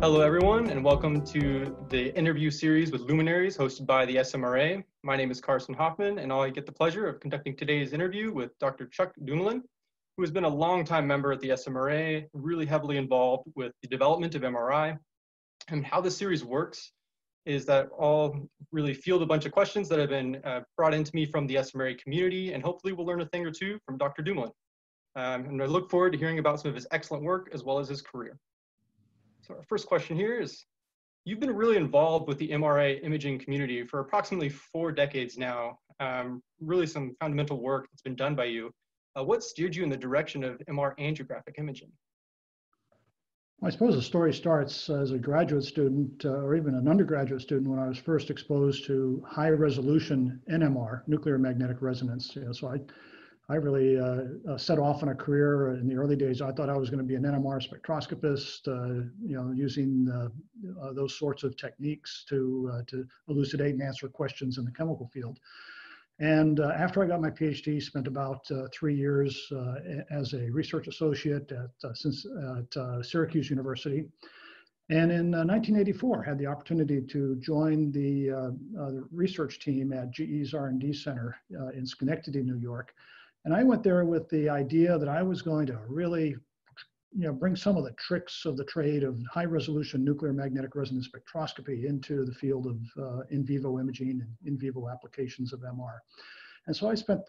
Hello, everyone, and welcome to the interview series with Luminaries hosted by the SMRA. My name is Carson Hoffman, and I get the pleasure of conducting today's interview with Dr. Chuck Dumoulin, who has been a longtime member at the SMRA, really heavily involved with the development of MRI. And how this series works is that I'll really field a bunch of questions that have been brought into me from the SMRA community, and hopefully we'll learn a thing or two from Dr. Dumoulin. And I look forward to hearing about some of his excellent work as well as his career. So our first question here is, you've been really involved with the MRA imaging community for approximately 4 decades now. Really some fundamental work that's been done by you. What steered you in the direction of MR angiographic imaging? I suppose the story starts as a graduate student or even an undergraduate student when I was first exposed to high resolution NMR, nuclear magnetic resonance. So I really set off on a career in the early days. I thought I was going to be an NMR spectroscopist, using those sorts of techniques to elucidate and answer questions in the chemical field. And after I got my PhD, spent about 3 years as a research associate at Syracuse University. And in 1984, had the opportunity to join the research team at GE's R&D Center in Schenectady, New York. And I went there with the idea that I was going to really bring some of the tricks of the trade of high resolution nuclear magnetic resonance spectroscopy into the field of in vivo imaging and in vivo applications of MR. And so I spent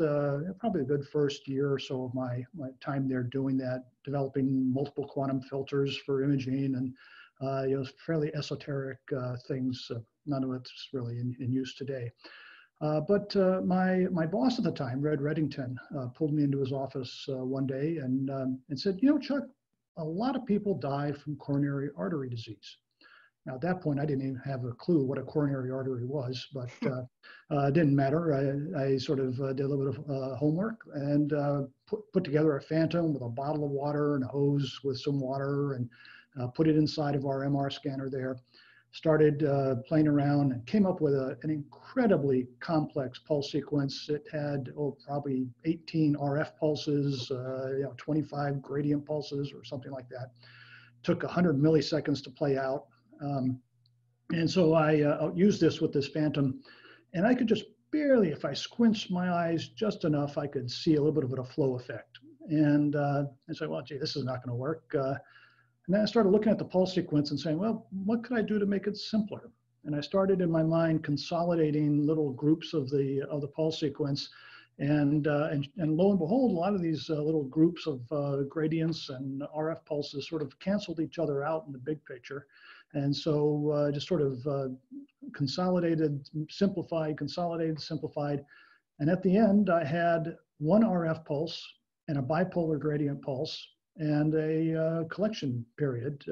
probably a good first year or so of my time there doing that, developing multiple quantum filters for imaging and fairly esoteric things. None of it's really in use today. But my boss at the time, Red Reddington, pulled me into his office one day and said, Chuck, a lot of people die from coronary artery disease. Now, at that point, I didn't even have a clue what a coronary artery was, but it didn't matter. I sort of did a little bit of homework and put together a phantom with a bottle of water and a hose with some water and put it inside of our MR scanner there. Started playing around and came up with an incredibly complex pulse sequence. It had probably 18 RF pulses, 25 gradient pulses or something like that. Took 100 milliseconds to play out. And so I used this with this phantom, and I could just barely, if I squinched my eyes just enough, I could see a little bit of a flow effect. And I said, well, gee, this is not going to work. And then I started looking at the pulse sequence and saying, well, what could I do to make it simpler? And I started in my mind consolidating little groups of the pulse sequence, and lo and behold, a lot of these little groups of gradients and RF pulses sort of canceled each other out in the big picture. And so just sort of consolidated, simplified, consolidated, simplified. And at the end, I had one RF pulse and a bipolar gradient pulse and a collection period.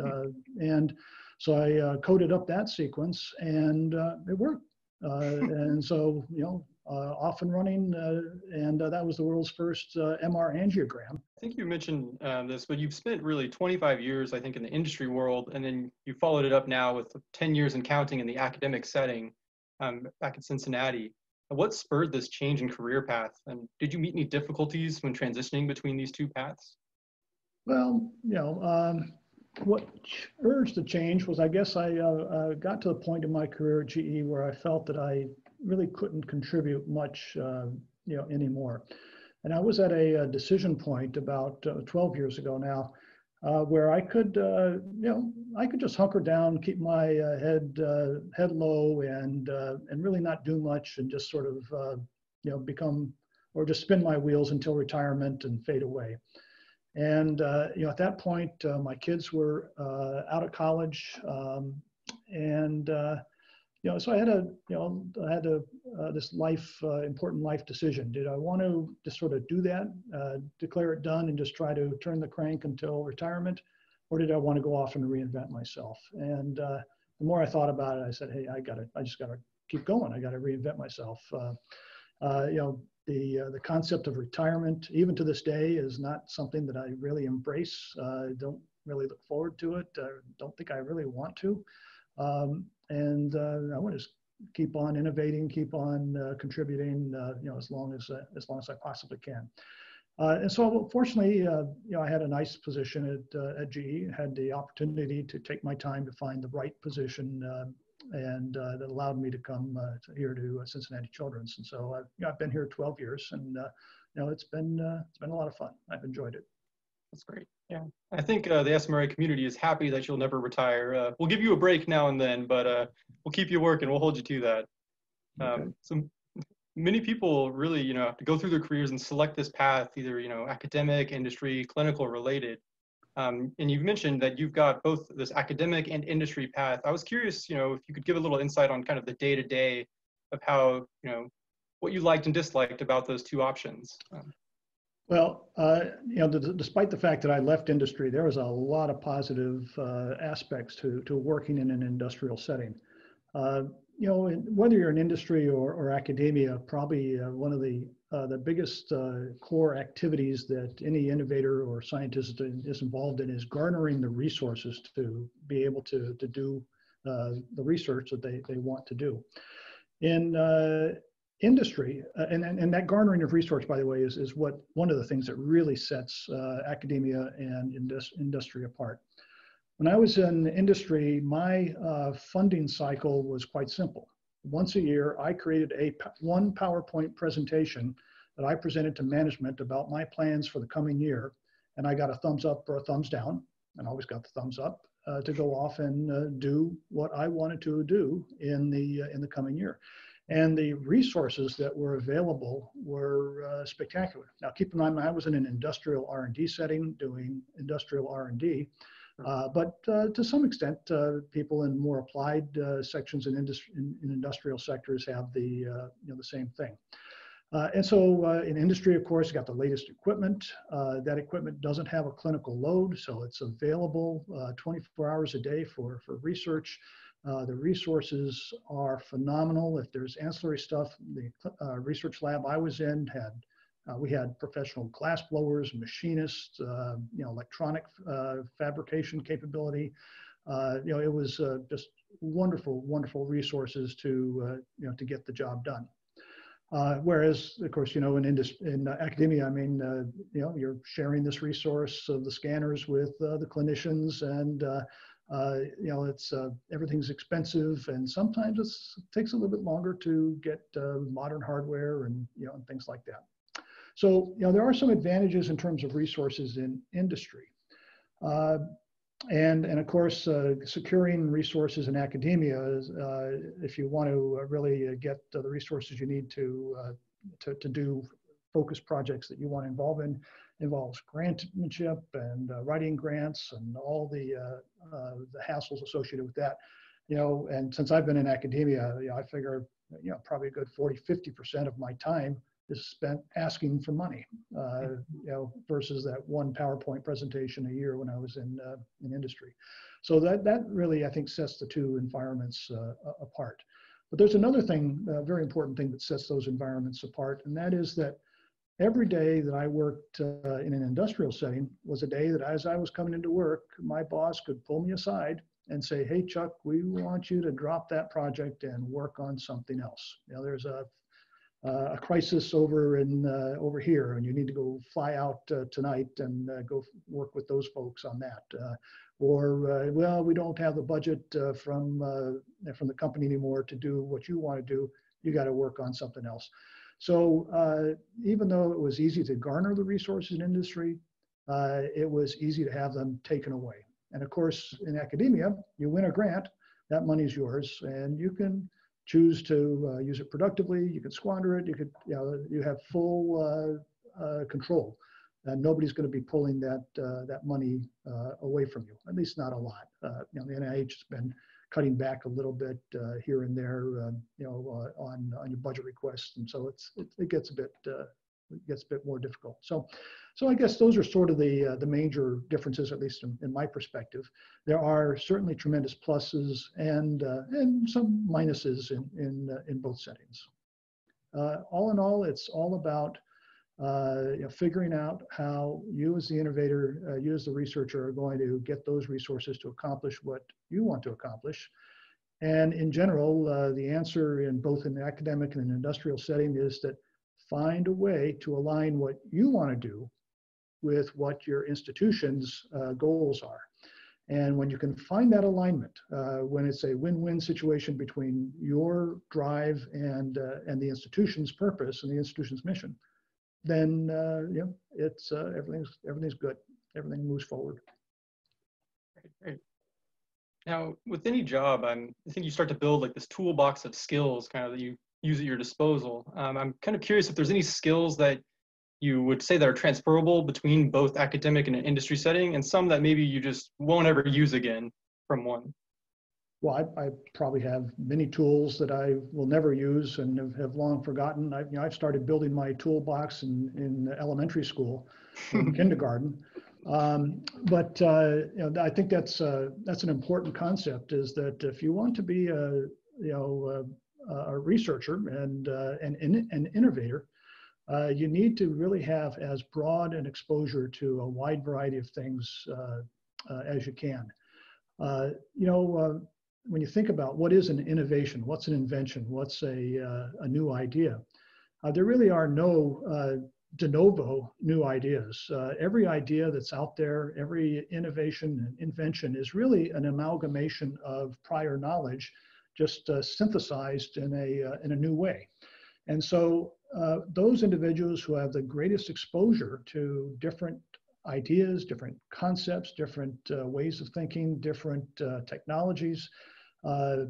And so I coded up that sequence and it worked. And so, off and running, and that was the world's first MR angiogram. I think you mentioned this, but you've spent really 25 years, I think, in the industry world, and then you followed it up now with 10 years and counting in the academic setting back in Cincinnati. What spurred this change in career path? And did you meet any difficulties when transitioning between these two paths? Well, what urged the change was, I guess I got to the point in my career at GE where I felt that I really couldn't contribute much, anymore. And I was at a decision point about 12 years ago now, where I could, I could just hunker down, keep my head low, and really not do much, and just sort of, become, or just spin my wheels until retirement and fade away. And at that point, my kids were out of college, and so I had this important life decision. Did I want to just sort of do that, declare it done, and just try to turn the crank until retirement, or did I want to go off and reinvent myself? And the more I thought about it, I said, hey, I just gotta keep going. I gotta reinvent myself. The concept of retirement, even to this day, is not something that I really embrace. I don't really look forward to it. I don't think I really want to. And I want to just keep on innovating, keep on contributing, as long as I possibly can. And so fortunately, I had a nice position at GE, had the opportunity to take my time to find the right position, and that allowed me to come here to Cincinnati Children's. And so I've been here 12 years, and it's been a lot of fun. I've enjoyed it. That's great. Yeah, I think the SMRA community is happy that you'll never retire. We'll give you a break now and then, but we'll keep you working. We'll hold you to that. Okay. So many people really, have to go through their careers and select this path, either, academic, industry, clinical related. And you've mentioned that you've got both this academic and industry path. I was curious, if you could give a little insight on kind of the day-to-day of how, what you liked and disliked about those two options. Well, despite the fact that I left industry, there was a lot of positive aspects to working in an industrial setting. Whether you're in industry or academia, probably one of the biggest core activities that any innovator or scientist is involved in is garnering the resources to be able to do the research that they want to do. In industry, and that garnering of resource, by the way, is one of the things that really sets academia and industry apart. When I was in industry, my funding cycle was quite simple. Once a year, I created one PowerPoint presentation that I presented to management about my plans for the coming year, and I got a thumbs up or a thumbs down, and I always got the thumbs up to go off and do what I wanted to do in the coming year. And the resources that were available were spectacular. Now, keep in mind, I was in an industrial R&D setting doing industrial R&D, but to some extent, people in more applied sections in industrial sectors have the same thing. And so in industry, of course, you got the latest equipment. That equipment doesn't have a clinical load, so it's available 24 hours a day for research. The resources are phenomenal. If there's ancillary stuff, the research lab I was in we had professional glass blowers, machinists, electronic fabrication capability. It was just wonderful resources to get the job done. Whereas, of course, in academia, I mean, you're sharing this resource of the scanners with the clinicians, and everything's expensive, and sometimes it takes a little bit longer to get modern hardware and things like that. So there are some advantages in terms of resources in industry, and of course securing resources in academia is, if you want to really get the resources you need to do focused projects that you want to involve in, involves grantmanship and writing grants and all the hassles associated with that. And since I've been in academia, I figure probably a good 40–50% of my time is spent asking for money, versus that one PowerPoint presentation a year when I was in industry. So that really, I think, sets the two environments apart. But there's another thing, a very important thing that sets those environments apart, and that is that every day that I worked in an industrial setting was a day that as I was coming into work, my boss could pull me aside and say, "Hey, Chuck, we want you to drop that project and work on something else. There's a crisis over here, and you need to go fly out tonight and go work with those folks on that." Well, we don't have the budget from the company anymore to do what you want to do. You got to work on something else. So even though it was easy to garner the resources in industry, it was easy to have them taken away. And of course, in academia, you win a grant, that money's yours, and you can choose to use it productively. You can squander it. You have full control, and nobody's going to be pulling that money away from you. At least not a lot. The NIH has been cutting back a little bit here and there, on your budget requests, and so it gets a bit more difficult. So I guess those are sort of the major differences, at least in my perspective. There are certainly tremendous pluses and some minuses in both settings. All in all, it's all about figuring out how you as the innovator, you as the researcher, are going to get those resources to accomplish what you want to accomplish. And in general, the answer in both an academic and an industrial setting is that find a way to align what you want to do with what your institution's goals are. And when you can find that alignment, when it's a win-win situation between your drive and the institution's purpose and the institution's mission, then it's everything's good. Everything moves forward. Great. Now, with any job, I think you start to build like this toolbox of skills, kind of that you use at your disposal. I'm kind of curious if there's any skills that you would say that are transferable between both academic and an industry setting, and some that maybe you just won't ever use again from one. Well, I probably have many tools that I will never use and have long forgotten. I've started building my toolbox in elementary school, in kindergarten. But I think that's an important concept, is that if you want to be a researcher and an innovator, you need to really have as broad an exposure to a wide variety of things as you can. When you think about what is an innovation, what's an invention, what's a new idea, there really are no de novo new ideas. Every idea that's out there, every innovation and invention is really an amalgamation of prior knowledge, just synthesized in a new way. And so those individuals who have the greatest exposure to different ideas, different concepts, different ways of thinking, different technologies,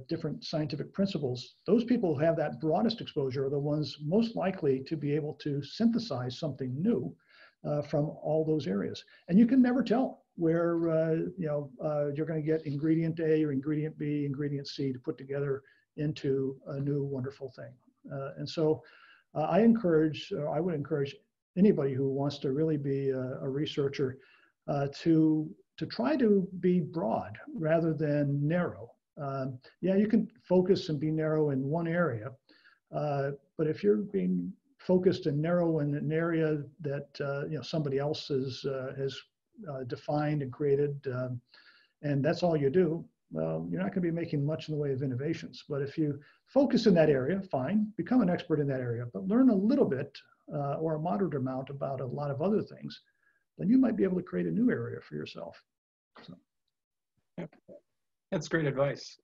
different scientific principles, those people who have that broadest exposure are the ones most likely to be able to synthesize something new from all those areas. And you can never tell where you're going to get ingredient A or ingredient B, ingredient C to put together into a new wonderful thing. And so I would encourage anybody who wants to really be a researcher to try to be broad rather than narrow. You can focus and be narrow in one area, but if you're being focused and narrow in an area that somebody else has defined and created, and that's all you do, well, you're not going to be making much in the way of innovations. But if you focus in that area, fine, become an expert in that area, but learn a little bit or a moderate amount about a lot of other things, then you might be able to create a new area for yourself. So. Yeah. That's great advice.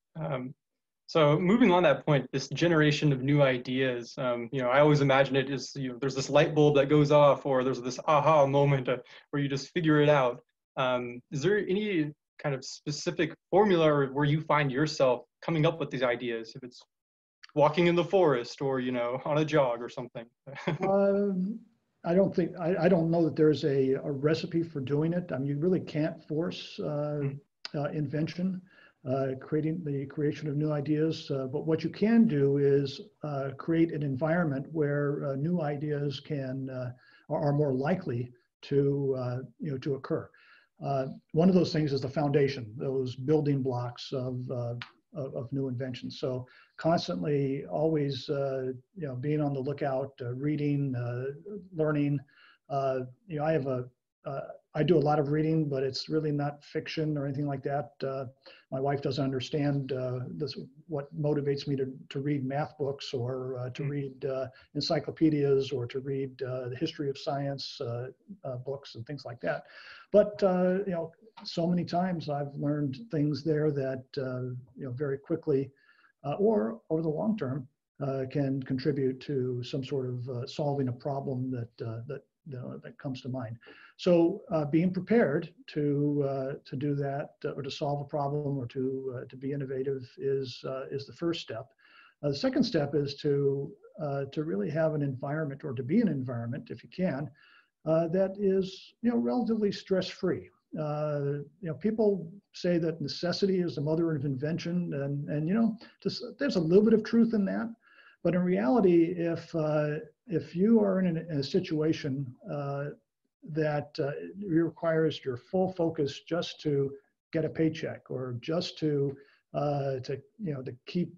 So moving on that point, this generation of new ideas, I always imagine it as, there's this light bulb that goes off, or there's this aha moment where you just figure it out. Is there any kind of specific formula where you find yourself coming up with these ideas, if it's walking in the forest or, on a jog or something? I don't know that there's a recipe for doing it. I mean, you really can't force invention, creation of new ideas. But what you can do is create an environment where new ideas are more likely to occur. One of those things is the foundation, those building blocks of new inventions. So constantly, always, being on the lookout, reading, learning. I do a lot of reading, but it's really not fiction or anything like that. My wife doesn't understand what motivates me to read math books or to read encyclopedias or to read the history of science books and things like that. But so many times I've learned things there that very quickly or over the long term can contribute to some sort of solving a problem that comes to mind. So being prepared to do that or to solve a problem or to be innovative is the first step. The second step is to really have an environment, or to be an environment, if you can, that is relatively stress-free. People say that necessity is the mother of invention, and there's a little bit of truth in that. But in reality, if you are in a situation that requires your full focus just to get a paycheck, or just to keep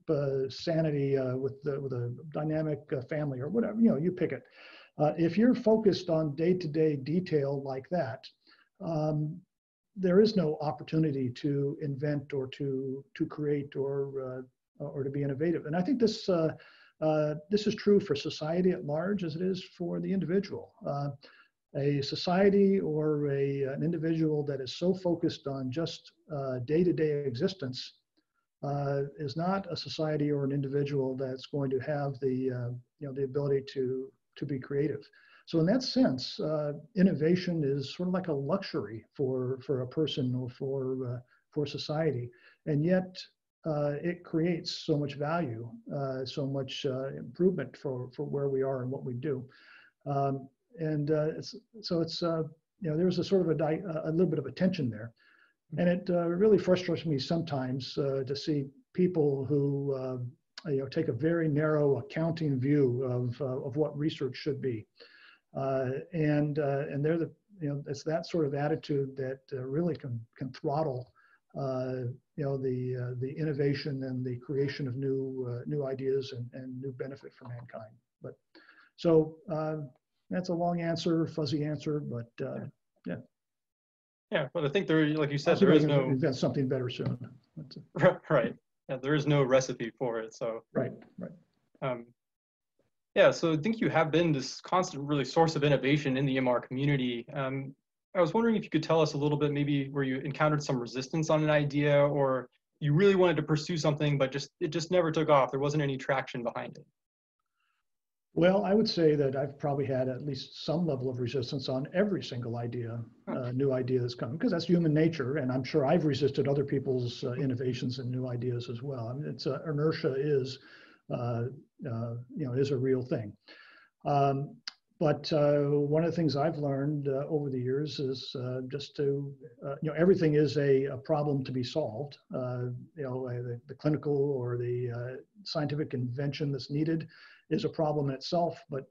sanity with a dynamic family, or whatever, you pick it. If you're focused on day-to-day detail like that, there is no opportunity to invent or to create or to be innovative. And I think this this is true for society at large as it is for the individual. A society or an individual that is so focused on just day-to-day existence is not a society or an individual that's going to have the the ability to be creative. So in that sense, innovation is sort of like a luxury for a person or for society, and yet it creates so much value, so much improvement for where we are and what we do. There's a sort of a little bit of a tension there, and it really frustrates me sometimes to see people who take a very narrow accounting view of what research should be, and they're it's that sort of attitude that really can throttle the innovation and the creation of new ideas and new benefit for mankind. But so that's a long answer, fuzzy answer, but yeah. Yeah, but I think there, like you said, there is no. Invent something better soon. Right. Yeah, there is no recipe for it. So. Right. Yeah, so I think you have been this constant, really, source of innovation in the MR community. I was wondering if you could tell us a little bit, maybe where you encountered some resistance on an idea, or you really wanted to pursue something, but it just never took off. There wasn't any traction behind it. Well, I would say that I've probably had at least some level of resistance on every single idea, new idea that's coming, because that's human nature, and I'm sure I've resisted other people's innovations and new ideas as well. I mean, it's inertia is, is a real thing. But one of the things I've learned over the years is just to, everything is a problem to be solved. The clinical or the scientific invention that's needed is a problem in itself, but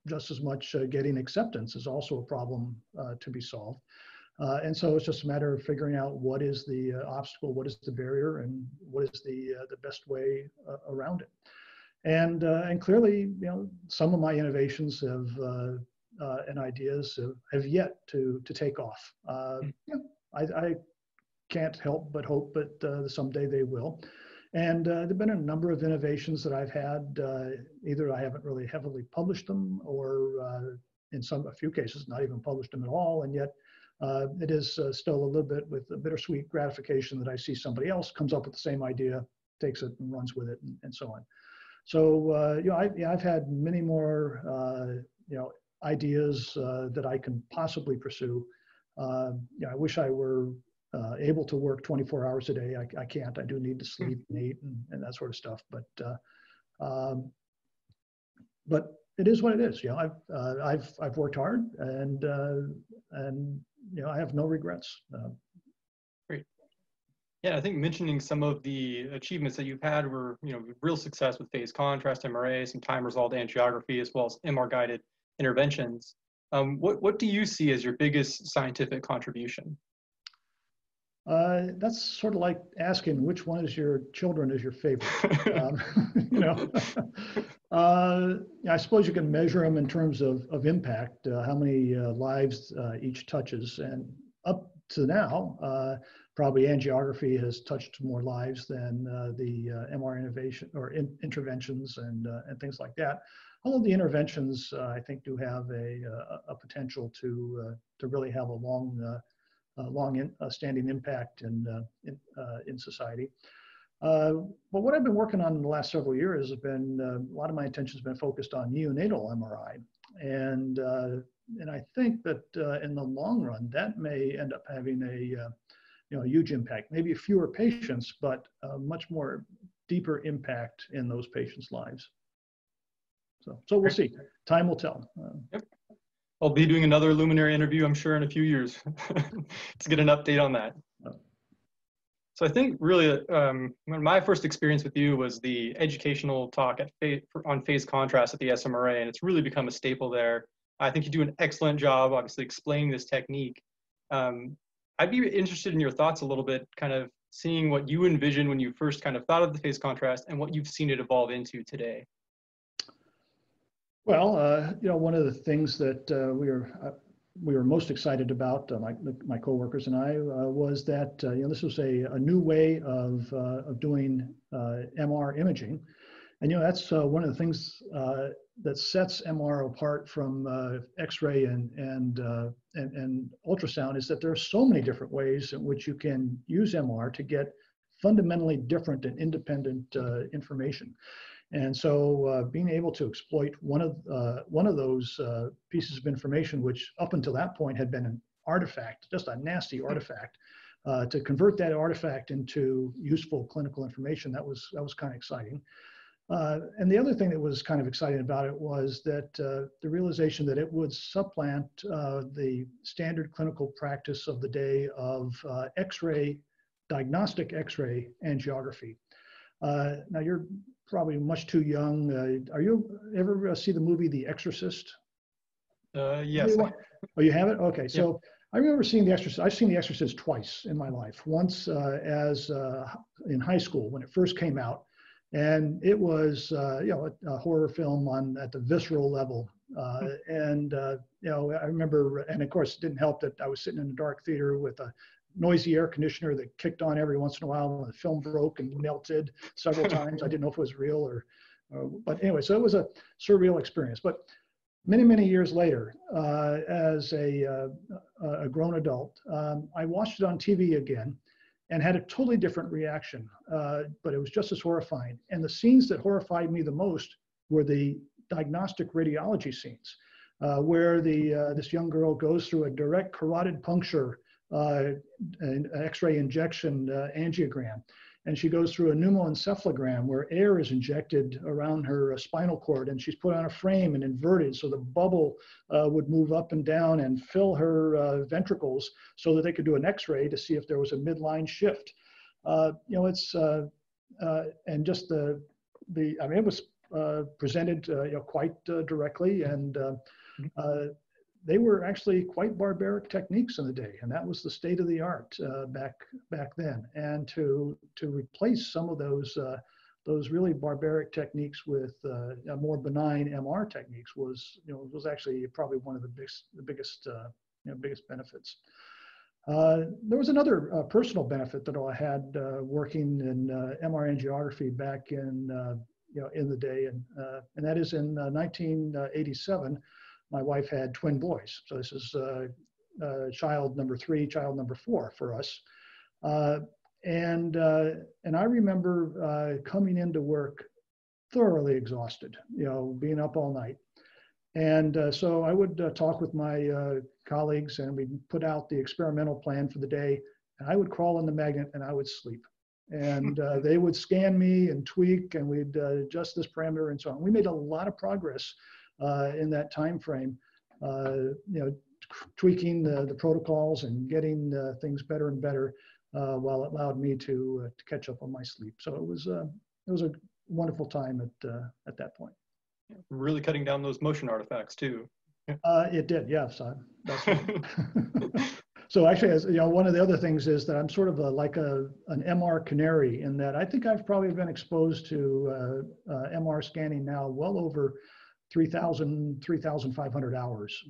just as much getting acceptance is also a problem to be solved. And so it's just a matter of figuring out what is the obstacle, what is the barrier, and what is the best way around it. And clearly, some of my innovations and ideas have yet to take off. I can't help but hope that someday they will. And there've been a number of innovations that I've had. Either I haven't really heavily published them, or in a few cases, not even published them at all. And yet, it is still a little bit with a bittersweet gratification that I see somebody else comes up with the same idea, takes it and runs with it, and so on. So I've had many more ideas that I can possibly pursue. I wish I were able to work 24 hours a day. I can't. I do need to sleep and eat and that sort of stuff. But it is what it is. I've worked hard and I have no regrets. Great. Yeah, I think mentioning some of the achievements that you've had were, real success with phase contrast MRA, some time resolved angiography, as well as MR guided interventions. What do you see as your biggest scientific contribution? That's sort of like asking which one is your children is your favorite. I suppose you can measure them in terms of impact, how many lives each touches, and up to now, probably angiography has touched more lives than the MR innovation or interventions and things like that. Although the interventions, I think, do have a potential to really have a long-standing impact in society. But what I've been working on in the last several years has been a lot of my attention has been focused on neonatal MRI, and I think that in the long run that may end up having a huge impact. Maybe fewer patients, but much more deeper impact in those patients' lives. So we'll see. Time will tell. Yep. I'll be doing another Luminary interview, I'm sure, in a few years to get an update on that. So I think really my first experience with you was the educational talk on phase contrast at the SMRA, and it's really become a staple there. I think you do an excellent job, obviously, explaining this technique. I'd be interested in your thoughts a little bit, kind of seeing what you envisioned when you first kind of thought of the phase contrast and what you've seen it evolve into today. Well, one of the things that we were most excited about, my coworkers and I, was that this was a new way of doing MR imaging, And that's one of the things that sets MR apart from X-ray and ultrasound, is that there are so many different ways in which you can use MR to get fundamentally different and independent information. And so being able to exploit one of those pieces of information, which up until that point had been an artifact, just a nasty artifact, to convert that artifact into useful clinical information, that was kind of exciting. And the other thing that was kind of exciting about it was that the realization that it would supplant the standard clinical practice of the day of X-ray, diagnostic X-ray angiography. Now you're probably much too young. Are you ever see the movie The Exorcist? Yes. Oh, you have it? Okay. So I remember seeing The Exorcist. I've seen The Exorcist twice in my life. Once as in high school when it first came out. And it was, a horror film at the visceral level. I remember, and of course, it didn't help that I was sitting in a dark theater with a noisy air conditioner that kicked on every once in a while when the film broke and melted several times. I didn't know if it was real but anyway, so it was a surreal experience. But many, many years later, as a grown adult, I watched it on TV again and had a totally different reaction, but it was just as horrifying. And the scenes that horrified me the most were the diagnostic radiology scenes, where this young girl goes through a direct carotid puncture, an X-ray injection angiogram, and she goes through a pneumoencephalogram where air is injected around her spinal cord, and she's put on a frame and inverted so the bubble would move up and down and fill her ventricles so that they could do an X-ray to see if there was a midline shift. It's and just it was presented quite directly, and they were actually quite barbaric techniques in the day, and that was the state of the art back then. And to replace some of those really barbaric techniques with more benign MR techniques was actually probably one of the biggest benefits. There was another personal benefit that I had working in MR angiography back in the day, and that is in 1987. My wife had twin boys. So this is child number 3, child number 4 for us. And I remember coming into work thoroughly exhausted, being up all night. And so I would talk with my colleagues, and we'd put out the experimental plan for the day, and I would crawl in the magnet and I would sleep. And they would scan me and tweak, and we'd adjust this parameter and so on. We made a lot of progress in that time frame, tweaking the protocols and getting things better and better, while it allowed me to catch up on my sleep. So it was a wonderful time at that point. Really cutting down those motion artifacts too. It did, yes. That's right. So actually, as one of the other things is that I'm sort of like an MR canary, in that I think I've probably been exposed to MR scanning now well over 3,500 hours.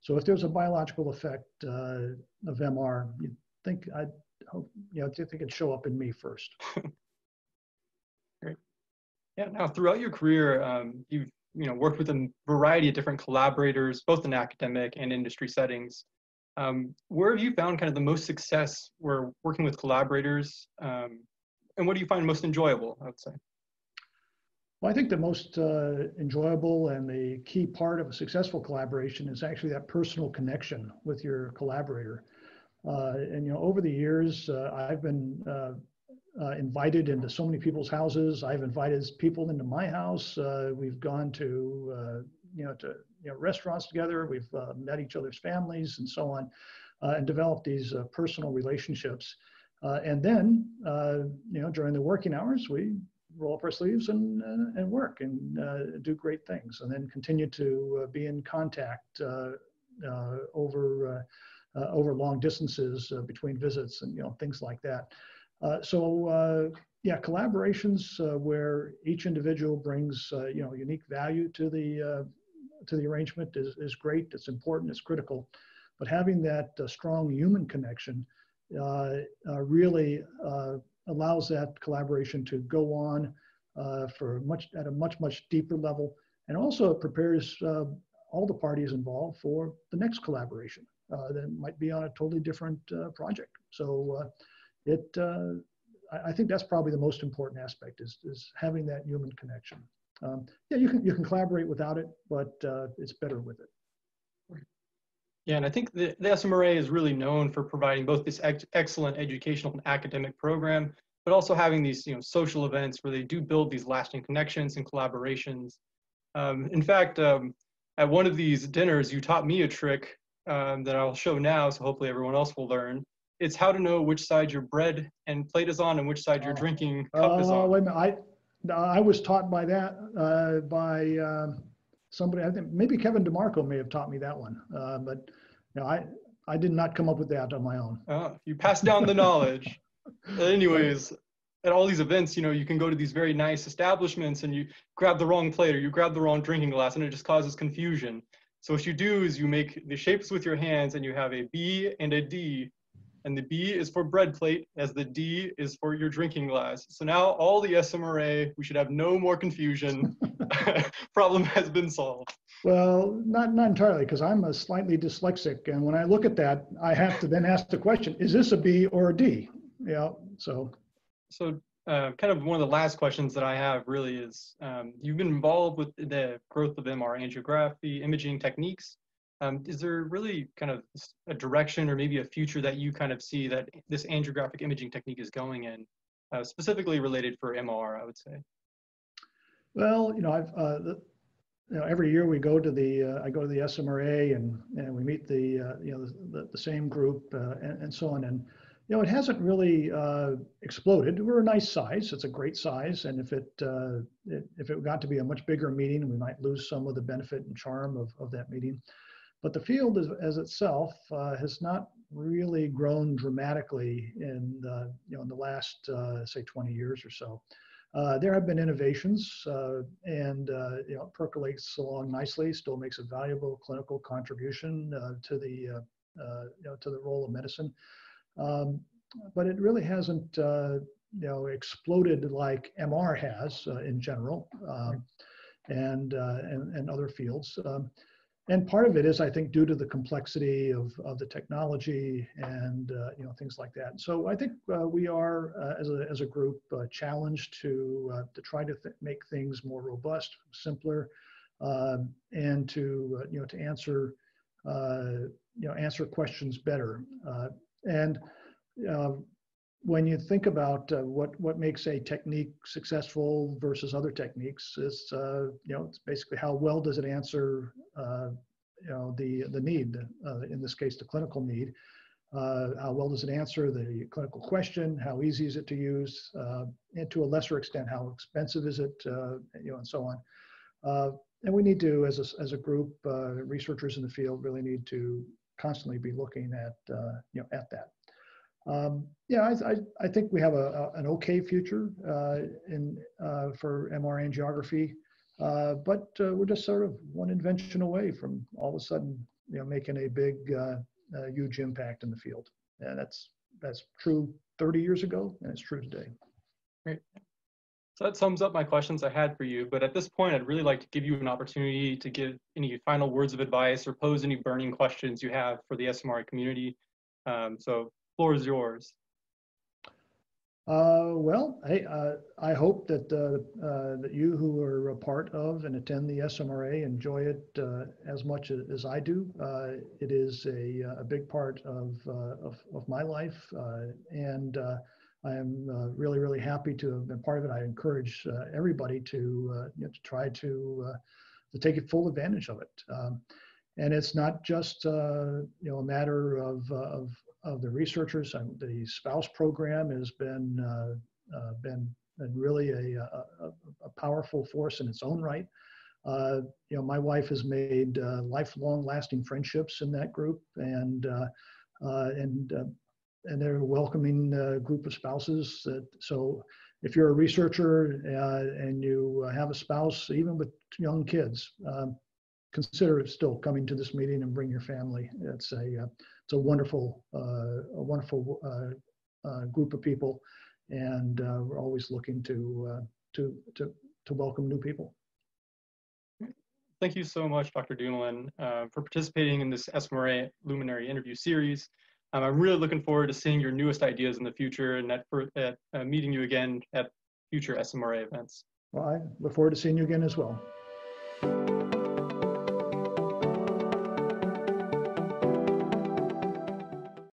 So if there's a biological effect of MR, I think it'd show up in me first. Great. Yeah. Now, throughout your career, you've worked with a variety of different collaborators, both in academic and industry settings. Where have you found kind of the most success where working with collaborators, and what do you find most enjoyable, I would say? Well, I think the most enjoyable and the key part of a successful collaboration is actually that personal connection with your collaborator. And over the years, I've been invited into so many people's houses. I've invited people into my house. We've gone to restaurants together. We've met each other's families and so on, and developed these personal relationships. And then, during the working hours, we roll up our sleeves and work and do great things, and then continue to be in contact over long distances between visits and things like that. Collaborations where each individual brings unique value to the arrangement is great. It's important. It's critical, but having that strong human connection really allows that collaboration to go on at a much deeper level, and also it prepares all the parties involved for the next collaboration that might be on a totally different project. So I think that's probably the most important aspect is having that human connection. Yeah, you can collaborate without it, but it's better with it. Yeah, and I think the SMRA is really known for providing both this excellent educational and academic program, but also having these social events where they do build these lasting connections and collaborations. In fact, at one of these dinners, you taught me a trick that I'll show now, so hopefully everyone else will learn. It's how to know which side your bread and plate is on and which side your drinking cup is on. Wait a minute, I was taught by that by somebody. I think maybe Kevin DeMarco may have taught me that one, but I did not come up with that on my own. You pass down the knowledge. Anyways, at all these events, you can go to these very nice establishments and you grab the wrong plate or you grab the wrong drinking glass and it just causes confusion. So what you do is you make the shapes with your hands and you have a B and a D. And the B is for bread plate, as the D is for your drinking glass. So now all the SMRA, we should have no more confusion. Problem has been solved. Well, not entirely, because I'm a slightly dyslexic, and when I look at that, I have to then ask the question: is this a B or a D? Yeah. So kind of one of the last questions that I have really is: you've been involved with the growth of MR angiography imaging techniques. Is there really kind of a direction or maybe a future that you kind of see that this angiographic imaging technique is going in, specifically related for MR, I would say? Well, every year we go to I go to the SMRA and we meet the same group and so on. And, it hasn't really exploded. We're a nice size. It's a great size. And if it got to be a much bigger meeting, we might lose some of the benefit and charm of that meeting. But the field as itself has not really grown dramatically in the last say 20 years or so. There have been innovations and percolates along nicely. Still makes a valuable clinical contribution to the role of medicine, but it really hasn't exploded like MR has in general, and other fields. And part of it is, I think, due to the complexity of the technology and things like that. So I think we are, as a group, challenged to try to make things more robust, simpler, and to answer questions better. And when you think about what makes a technique successful versus other techniques, it's basically how well does it answer the need, in this case the clinical need. How well does it answer the clinical question? How easy is it to use? And to a lesser extent, how expensive is it? And so on. And we need to, as a group, researchers in the field really need to constantly be looking at that. I think we have an okay future for MR angiography, but we're just sort of one invention away from all of a sudden making a big, huge impact in the field. And that's true 30 years ago, and it's true today. Great. So that sums up my questions I had for you. But at this point, I'd really like to give you an opportunity to give any final words of advice or pose any burning questions you have for the SMRA community. So floor is yours. Well, I hope that you who are a part of and attend the SMRA enjoy it as much as I do. It is a big part of my life, and I am really, really happy to have been part of it. I encourage everybody to try to take full advantage of it. And it's not just a matter of the researchers. The spouse program has been really a powerful force in its own right. My wife has made lifelong lasting friendships in that group, and they're a welcoming group of spouses. So if you're a researcher and you have a spouse, even with young kids, consider still coming to this meeting and bring your family. It's a wonderful group of people, and we're always looking to welcome new people. Thank you so much, Dr. Dumoulin, for participating in this SMRA Luminary interview series. I'm really looking forward to seeing your newest ideas in the future and at meeting you again at future SMRA events. Well, I look forward to seeing you again as well.